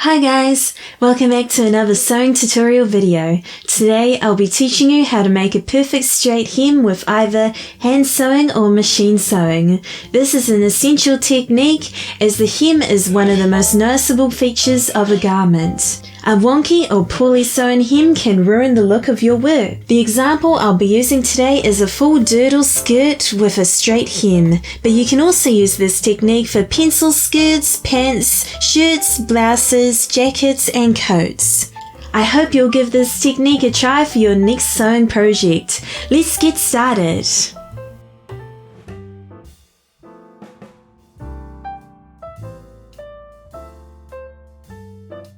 Hi guys, welcome back to another sewing tutorial video. Today I'll be teaching you how to make a perfect straight hem with either hand sewing or machine sewing. This is an essential technique as the hem is one of the most noticeable features of a garment. A wonky or poorly sewn hem can ruin the look of your work. The example I'll be using today is a full dirtle skirt with a straight hem, but you can also use this technique for pencil skirts, pants, shirts, blouses, jackets and coats. I hope you'll give this technique a try for your next sewing project. Let's get started.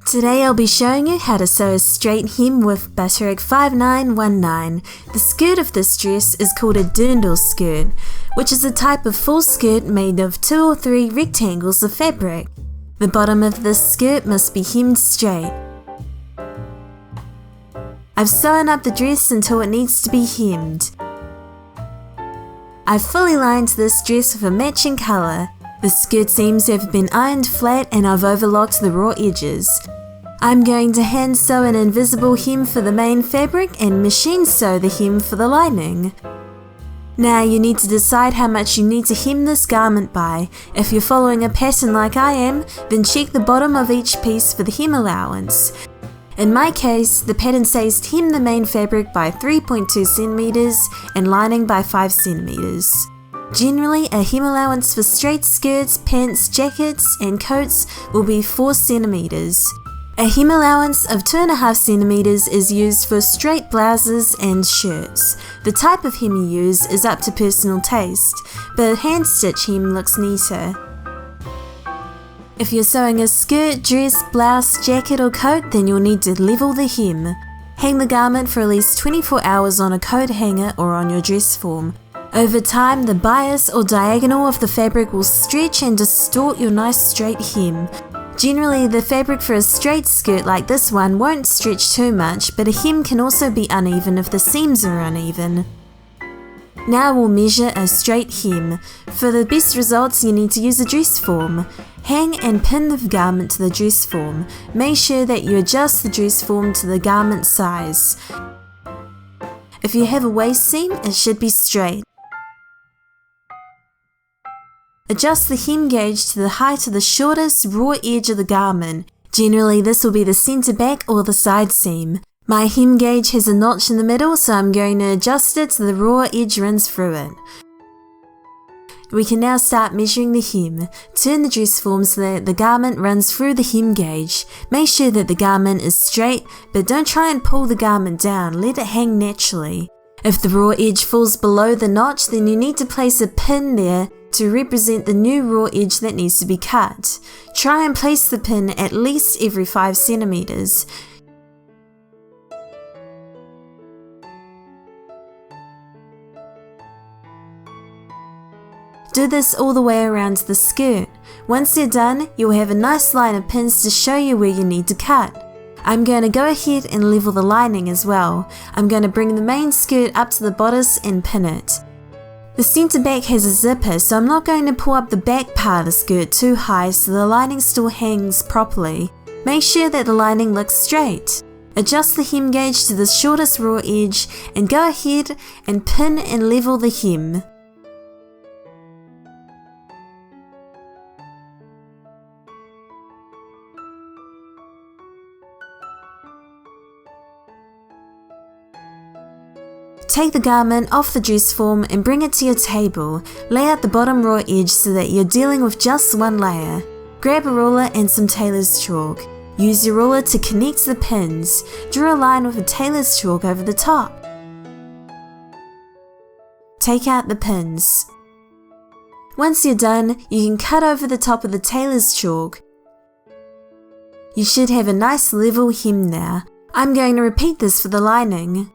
Today I'll be showing you how to sew a straight hem with Butterick 5919. The skirt of this dress is called a dirndl skirt, which is a type of full skirt made of 2 or 3 rectangles of fabric. The bottom of this skirt must be hemmed straight. I've sewn up the dress until it needs to be hemmed. I've fully lined this dress with a matching colour. The skirt seams have been ironed flat and I've overlocked the raw edges. I'm going to hand sew an invisible hem for the main fabric and machine sew the hem for the lining. Now you need to decide how much you need to hem this garment by. If you're following a pattern like I am, then check the bottom of each piece for the hem allowance. In my case, the pattern says to hem the main fabric by 3.2 cm and lining by 5 cm. Generally, a hem allowance for straight skirts, pants, jackets and coats will be 4 cm. A hem allowance of 2.5 cm is used for straight blouses and shirts. The type of hem you use is up to personal taste, but a hand stitch hem looks neater. If you're sewing a skirt, dress, blouse, jacket or coat, then you'll need to level the hem. Hang the garment for at least 24 hours on a coat hanger or on your dress form. Over time, the bias or diagonal of the fabric will stretch and distort your nice straight hem. Generally, the fabric for a straight skirt like this one won't stretch too much, but a hem can also be uneven if the seams are uneven. Now we'll measure a straight hem. For the best results, you need to use a dress form. Hang and pin the garment to the dress form. Make sure that you adjust the dress form to the garment size. If you have a waist seam, it should be straight. Adjust the hem gauge to the height of the shortest raw edge of the garment. Generally, this will be the centre back or the side seam. My hem gauge has a notch in the middle, so I'm going to adjust it so the raw edge runs through it. We can now start measuring the hem. Turn the dress form so that the garment runs through the hem gauge. Make sure that the garment is straight, but don't try and pull the garment down, let it hang naturally. If the raw edge falls below the notch, then you need to place a pin there to represent the new raw edge that needs to be cut. Try and place the pin at least every 5 cm. Do this all the way around the skirt. Once they're done, you'll have a nice line of pins to show you where you need to cut. I'm going to go ahead and level the lining as well. I'm going to bring the main skirt up to the bodice and pin it. The centre back has a zipper, so I'm not going to pull up the back part of the skirt too high so the lining still hangs properly. Make sure that the lining looks straight. Adjust the hem gauge to the shortest raw edge and go ahead and pin and level the hem. Take the garment off the dress form and bring it to your table. Lay out the bottom raw edge so that you're dealing with just one layer. Grab a ruler and some tailor's chalk. Use your ruler to connect the pins. Draw a line with a tailor's chalk over the top. Take out the pins. Once you're done, you can cut over the top of the tailor's chalk. You should have a nice level hem now. I'm going to repeat this for the lining.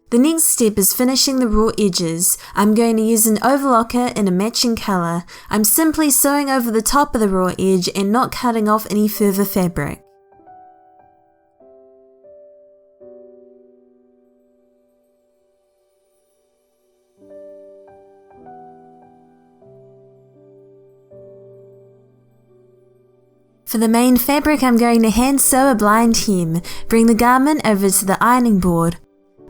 The next step is finishing the raw edges. I'm going to use an overlocker in a matching colour. I'm simply sewing over the top of the raw edge and not cutting off any further fabric. For the main fabric, I'm going to hand sew a blind hem. Bring the garment over to the ironing board.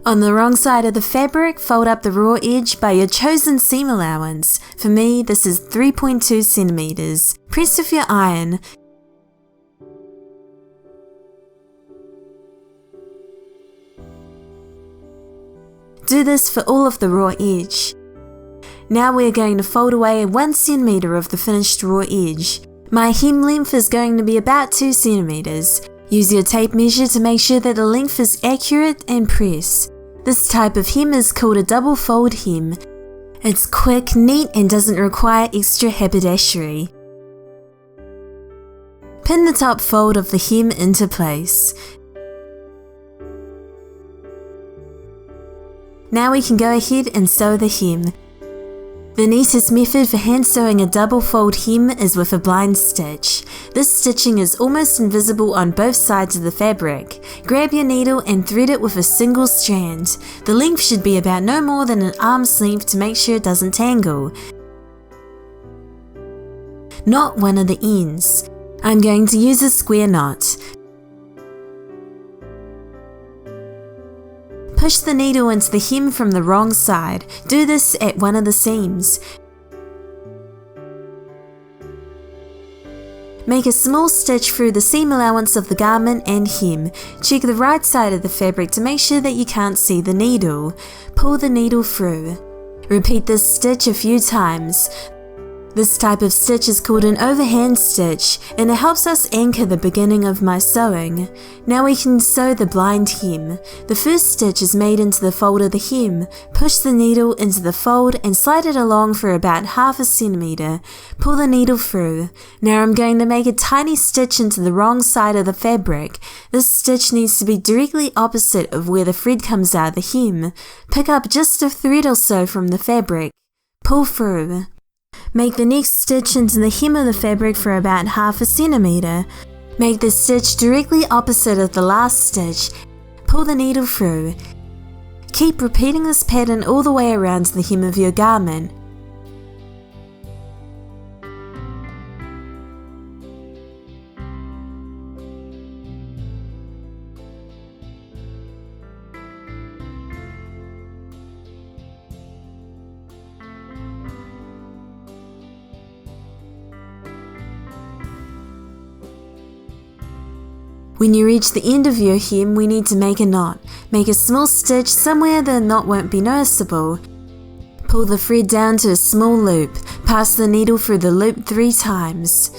On the wrong side of the fabric, fold up the raw edge by your chosen seam allowance. For me, this is 3.2 centimeters. Press with your iron. Do this for all of the raw edge. Now we're going to fold away 1 centimeter of the finished raw edge. My hem length is going to be about 2 centimeters. Use your tape measure to make sure that the length is accurate and press. This type of hem is called a double fold hem. It's quick, neat, and doesn't require extra haberdashery. Pin the top fold of the hem into place. Now we can go ahead and sew the hem. The neatest method for hand sewing a double fold hem is with a blind stitch. This stitching is almost invisible on both sides of the fabric. Grab your needle and thread it with a single strand. The length should be about no more than an arm's length to make sure it doesn't tangle. Knot one of the ends. I'm going to use a square knot. Push the needle into the hem from the wrong side. Do this at one of the seams. Make a small stitch through the seam allowance of the garment and hem. Check the right side of the fabric to make sure that you can't see the needle. Pull the needle through. Repeat this stitch a few times. This type of stitch is called an overhand stitch, and it helps us anchor the beginning of my sewing. Now we can sew the blind hem. The first stitch is made into the fold of the hem. Push the needle into the fold and slide it along for about half a centimeter. Pull the needle through. Now I'm going to make a tiny stitch into the wrong side of the fabric. This stitch needs to be directly opposite of where the thread comes out of the hem. Pick up just a thread or so from the fabric. Pull through. Make the next stitch into the hem of the fabric for about half a centimeter. Make the stitch directly opposite of the last stitch. Pull the needle through. Keep repeating this pattern all the way around to the hem of your garment. When you reach the end of your hem, we need to make a knot. Make a small stitch somewhere the knot won't be noticeable. Pull the thread down to a small loop. Pass the needle through the loop 3 times.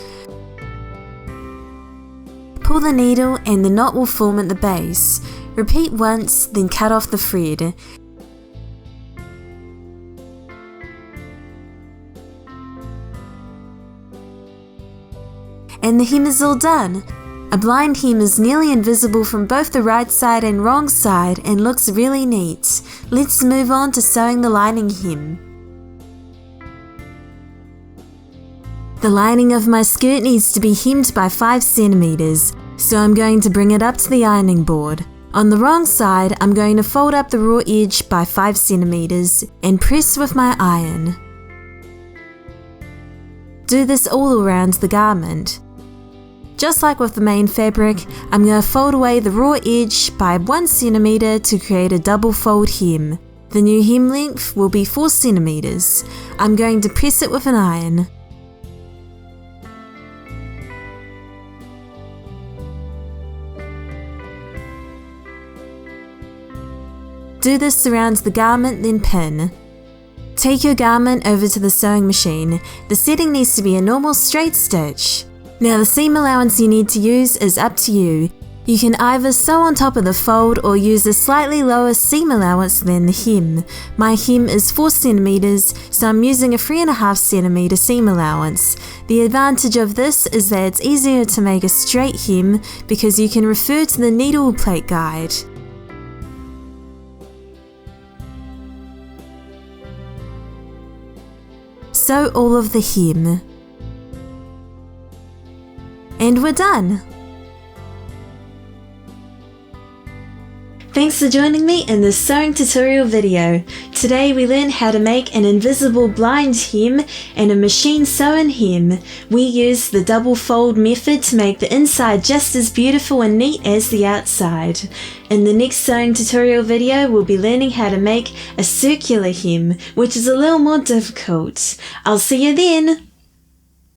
Pull the needle and the knot will form at the base. Repeat once, then cut off the thread. And the hem is all done. A blind hem is nearly invisible from both the right side and wrong side and looks really neat. Let's move on to sewing the lining hem. The lining of my skirt needs to be hemmed by 5 centimeters, so I'm going to bring it up to the ironing board. On the wrong side, I'm going to fold up the raw edge by 5 centimeters and press with my iron. Do this all around the garment. Just like with the main fabric, I'm going to fold away the raw edge by 1 centimeter to create a double fold hem. The new hem length will be 4 centimeters. I'm going to press it with an iron. Do this around the garment, then pin. Take your garment over to the sewing machine. The setting needs to be a normal straight stitch. Now the seam allowance you need to use is up to you. You can either sew on top of the fold or use a slightly lower seam allowance than the hem. My hem is 4 centimeters, so I'm using a 3.5 centimeter seam allowance. The advantage of this is that it's easier to make a straight hem because you can refer to the needle plate guide. Sew all of the hem. And we're done! Thanks Thanks for joining me in this sewing tutorial video. Today we learn how to make an invisible blind hem and a machine sewn hem. We use the double fold method to make the inside just as beautiful and neat as the outside. In the next sewing tutorial video we'll be learning how to make a circular hem, which is a little more difficult. I'll see you then!